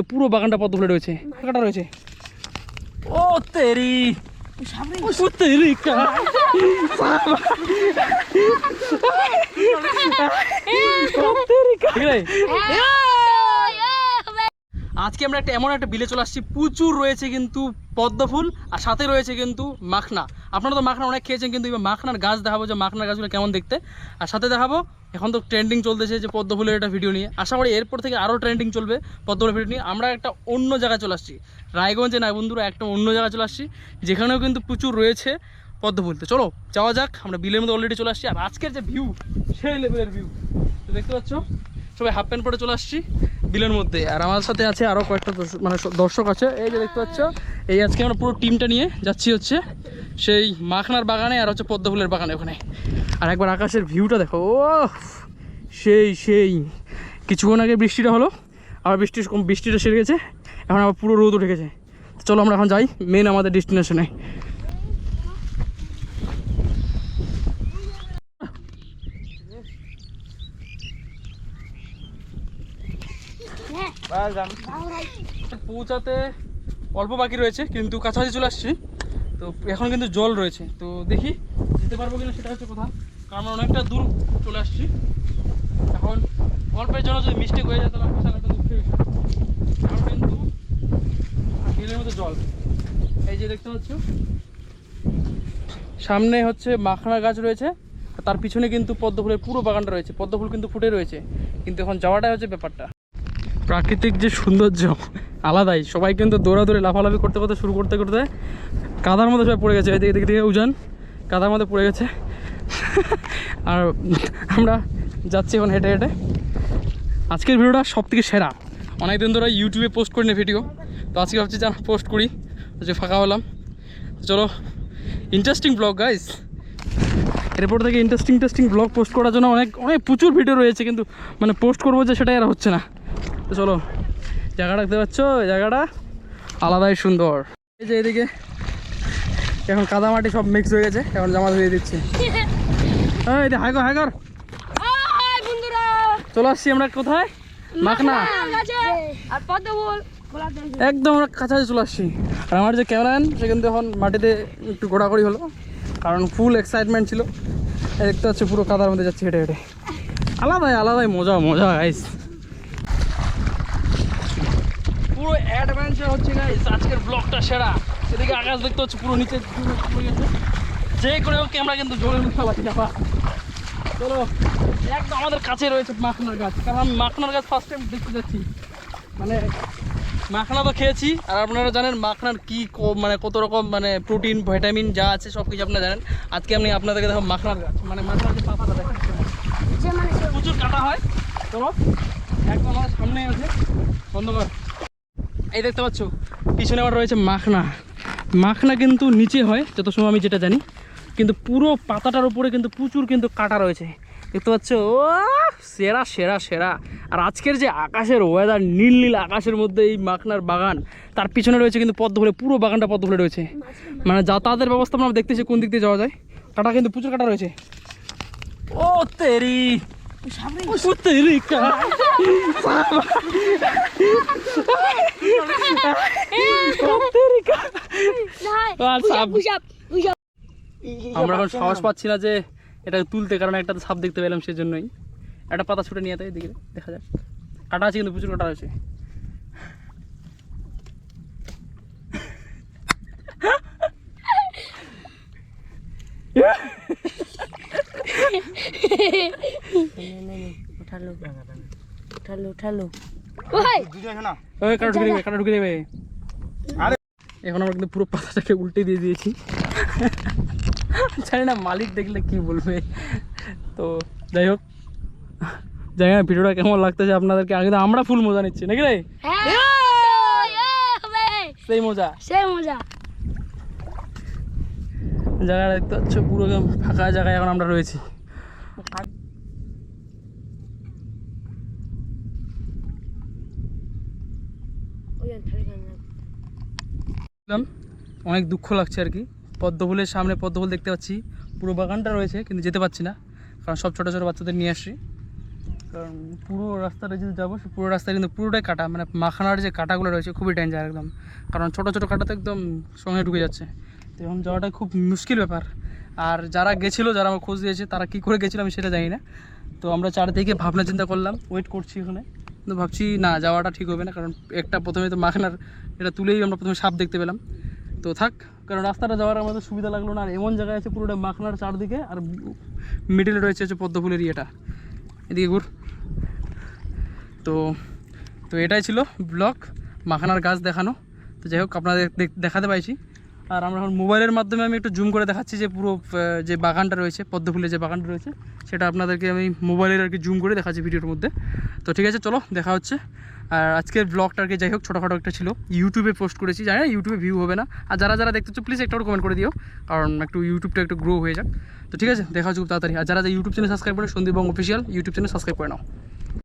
পুরো বাগানটা পদ্ম ফুলে রয়েছে, কাটা রয়েছে। ও তেরি আজকে আমরা এমন একটা বিলে চলে আসছি, প্রচুর রয়েছে কিন্তু পদ্ম ফুল, আর সাথে রয়েছে কিন্তু মাখনা। আপনারা তো মাখনা অনেক খেয়েছেন, কিন্তু এবার মাখনার গাছ দেখাবো যে মাখনার গাছগুলো কেমন দেখতে, আর সাথে দেখাবো এখন তো ট্রেন্ডিং চলতেছে যে পদ্ম ফুলের একটা ভিডিও নিয়ে। আশা করি এরপর থেকে আরও ট্রেন্ডিং চলবে পদ্ম ফুলের ভিডিও নিয়ে। আমরা একটা অন্য জায়গায় চলে আসছি, রায়গঞ্জে না বন্ধুরা, একটা অন্য জায়গায় চলে আসছি যেখানেও কিন্তু প্রচুর রয়েছে পদ্ম ফুল। তো চলো যাওয়া যাক, আমরা বিলের মধ্যে অলরেডি চলে আসছি। আর আজকের যে ভিউ, সেই লেভেলের ভিউ তো দেখতে পাচ্ছ, সবাই হাফ প্যান্ট পরে চলে আসছি বিলের মধ্যে। আর আমার সাথে আছে আরও কয়েকটা মানে দর্শক আছে, এই যে দেখতে পাচ্ছ। এই আজকে আমরা পুরো টিমটা নিয়ে যাচ্ছি হচ্ছে সেই মাখনার বাগানে আর হচ্ছে পদ্ম ফুলের বাগানে ওখানে। আর একবার আকাশের ভিউটা দেখো, ও সেই সেই কিছুক্ষণ আগে বৃষ্টিটা হলো, আর বৃষ্টিটা সেরে গেছে, এখন আবার পুরো রোদ উঠে গেছে। চলো আমরা এখন যাই মেন আমাদের ডেস্টিনেশনে। পৌঁছাতে অল্প বাকি রয়েছে, কিন্তু কাছাকাছি চলে আসছি। তো এখন কিন্তু জল রয়েছে, তো দেখি যেতে পারবো কিনা সেটা হচ্ছে কথা, কারণ আমরা অনেকটা দূর চলে আসছি। এখন অল্পের জন্য যদি মিস্টেক হয়ে যায় তাহলে বিশাল একটা দুঃখের বিষয়। এখন কিন্তু বিলের মধ্যে জল, এই যে দেখতে পাচ্ছ সামনে হচ্ছে মাখনা গাছ রয়েছে, তার পিছনে কিন্তু পদ্ম ফুলের পুরো বাগানটা রয়েছে, পদ্ম ফুল কিন্তু ফুটে রয়েছে। কিন্তু এখন যাওয়াটাই হচ্ছে ব্যাপারটা। প্রাকৃতিক যে সৌন্দর্য আলাদাই, সবাই কিন্তু দৌড়াদৌড়ি লাফালাফি করতে করতে শুরু করতে করতে কাদার মধ্যে সবাই পড়ে গেছে। এদিকে দিকে দিকে উজান কাদার মধ্যে পড়ে গেছে। আর আমরা যাচ্ছি এখন হেঁটে হেঁটে। আজকের ভিডিওটা সব থেকে সেরা, অনেকদিন ধরে ইউটিউবে পোস্ট করি না ভিডিও, তো আজকে ভাবছি যে পোস্ট করি, যে ফাঁকা হলাম। চলো ইন্টারেস্টিং ব্লগ গাইস, এরপর থেকে ইন্টারেস্টিং ব্লগ পোস্ট করার জন্য অনেক প্রচুর ভিডিও রয়েছে, কিন্তু মানে পোস্ট করবো যে সেটাই আর হচ্ছে না। তো চলো, জায়গাটা দেখতে পাচ্ছ, এই জায়গাটা আলাদাই সুন্দর। এই যে এদিকে এখন কাদামাটি সব মিক্স হয়ে গেছে, এখন জামা ধুয়ে দিচ্ছি। এই যে হাইকর চলে আসছি আমরা কোথায়, মাখনা, একদম আমরা কাছাকাছি চলে আসছি। আর আমার যে ক্যামেরাম্যান সে কিন্তু এখন মাটিতে একটু ঘোরাঘুরি হলো, কারণ ফুল এক্সাইটমেন্ট ছিল। দেখতে পাচ্ছি পুরো কাদার মধ্যে যাচ্ছি হেঁটে হেঁটে, আলাদাই মজা গাইস, পুরো অ্যাডভেঞ্চার হচ্ছে গাইস আজকের ব্লগটা সেরা। এদিকে আকাশ দেখতে হচ্ছে পুরো নিচে যে করে হোক আমরা কিন্তু জোরে ফেলাচ্ছি না। চলো একদম আমাদের কাছে রয়েছে মাখনার গাছ, কারণ আমি মাখনার গাছ ফার্স্ট টাইম দেখতে যাচ্ছি। মানে মাখনা তো খেয়েছি, আর আপনারা জানেন মাখনার কি মানে কত রকম মানে প্রোটিন ভিটামিন যা আছে সব কিছু আপনারা জানেন। আজকে আমি আপনাদেরকে দেখো মাখনার গাছ, মানে মাখনার যে পাতাটা দেখেন প্রচুর কাটা হয়। চলো একদম আমাদের সামনেই আছে, বন্ধ কর। এই দেখতে পাচ্ছ পিছনে আবার রয়েছে মাখনা কিন্তু নিচে হয় যত সময় আমি যেটা জানি, কিন্তু পুরো পাতাটার উপরে কিন্তু প্রচুর কিন্তু কাটা রয়েছে, দেখতে পাচ্ছ। ও সেরা। আর আজকের যে আকাশের ওয়েদার, নীল আকাশের মধ্যে এই মাখনার বাগান, তার পিছনে রয়েছে কিন্তু পদ্ম ফুলে, পুরো বাগানটা পদ্ম ফুলে রয়েছে। মানে যাতায়াতের ব্যবস্থা আমরা দেখতেছি কোন দিক দিয়ে যাওয়া যায়, কাটা কিন্তু প্রচুর কাটা রয়েছে। ও তেরি আমরা এখন সাহস পাচ্ছি না যে এটা তুলতে, কারণ একটা তো সাপ দেখতে পেলাম, সেজন্যই একটা পাতা ছুটে নিয়ে এদিকে দেখা যাক। কাটা আছে কিন্তু প্রচুর কাটা রয়েছে। কাটা ঢুকে দেবে। এখন আমরা কিন্তু পুরো পাতাটাকে উল্টে দিয়ে দিয়েছি, জানি না মালিক দেখলে কি বলবে। তো যাই হোক, জানি না ভিডিওটা কেমন লাগতেছে আপনাদেরকে। আগে তো আমরা ফুল মজা নিচ্ছি নাকি রে, সেই মজা। জায়গাটা দেখতে পাচ্ছ পুরো ফাঁকা জায়গায় এখন আমরা রয়েছি। অনেক দুঃখ লাগছে আর কি, পদ্ম ফুলের সামনে পদ্ম ফুল দেখতে পাচ্ছি, পুরো বাগানটা রয়েছে কিন্তু যেতে পারছি না, কারণ সব ছোটো ছোটো বাচ্চাদের নিয়ে আসছি। কারণ পুরো রাস্তাটা যদি যাবো সে পুরো রাস্তা কিন্তু পুরোটাই কাটা, মানে মাখানার যে কাটাগুলো রয়েছে খুবই ডেঞ্জার একদম, কারণ ছোটো ছোটো কাটা তো একদম সঙ্গে ঢুকে যাচ্ছে। তো এখন যাওয়াটা খুব মুশকিল ব্যাপার। আর যারা গেছিলো, যারা আমার খোঁজ দিয়েছে, তারা কী করে গেছিলো আমি সেটা জানি না। তো আমরা চারদিকে ভাবনা চিন্তা করলাম, ওয়েট করছি ওখানে, কিন্তু ভাবছি না যাওয়াটা ঠিক হবে না, কারণ একটা প্রথমে তো মাখানার এটা তুলেই আমরা প্রথমে সাপ দেখতে পেলাম। তো থাক, কারণ রাস্তাটা যাওয়ার আমাদের সুবিধা লাগলো না। আর এমন জায়গায় আছে পুরোটা মাখনার চারদিকে, আর মিডিলে রয়েছে হচ্ছে পদ্মফুলের ইয়েটা, এদিকে ঘুর। তো তো এটাই ছিল ব্লগ, মাখানার গাছ দেখানো। তো যাই হোক আপনাদের দেখাতে পাইছি। আর আমরা এখন মোবাইলের মাধ্যমে আমি একটু জুম করে দেখাচ্ছি যে পুরো যে বাগানটা রয়েছে, পদ্মফুলের যে বাগানটা রয়েছে, সেটা আপনাদেরকে আমি মোবাইলের আর কি জুম করে দেখাচ্ছি ভিডিওর মধ্যে। তো ঠিক আছে, চলো দেখা হচ্ছে। আর আজকের ব্লগটা আর কি যাই হোক ছোটোখাটো একটা ছিল, ইউটিউবে পোস্ট করেছি, জানি না ইউটিউবে ভিউ হবে না। আর যারা যারা দেখতেছো প্লিজ একটা কমেন্ট করে দিও, কারণ একটু ইউটিউবটা একটু গ্রো হয়ে যাক। তো ঠিক আছে, দেখা হচ্ছে খুব তাড়াতাড়ি। আর যারা ইউটিউব চ্যানেল সাবস্ক্রাইব করে, সন্দীপ বং অফিসিয়াল ইউটিউব চ্যানেল সাবস্ক্রাইব করে নাও।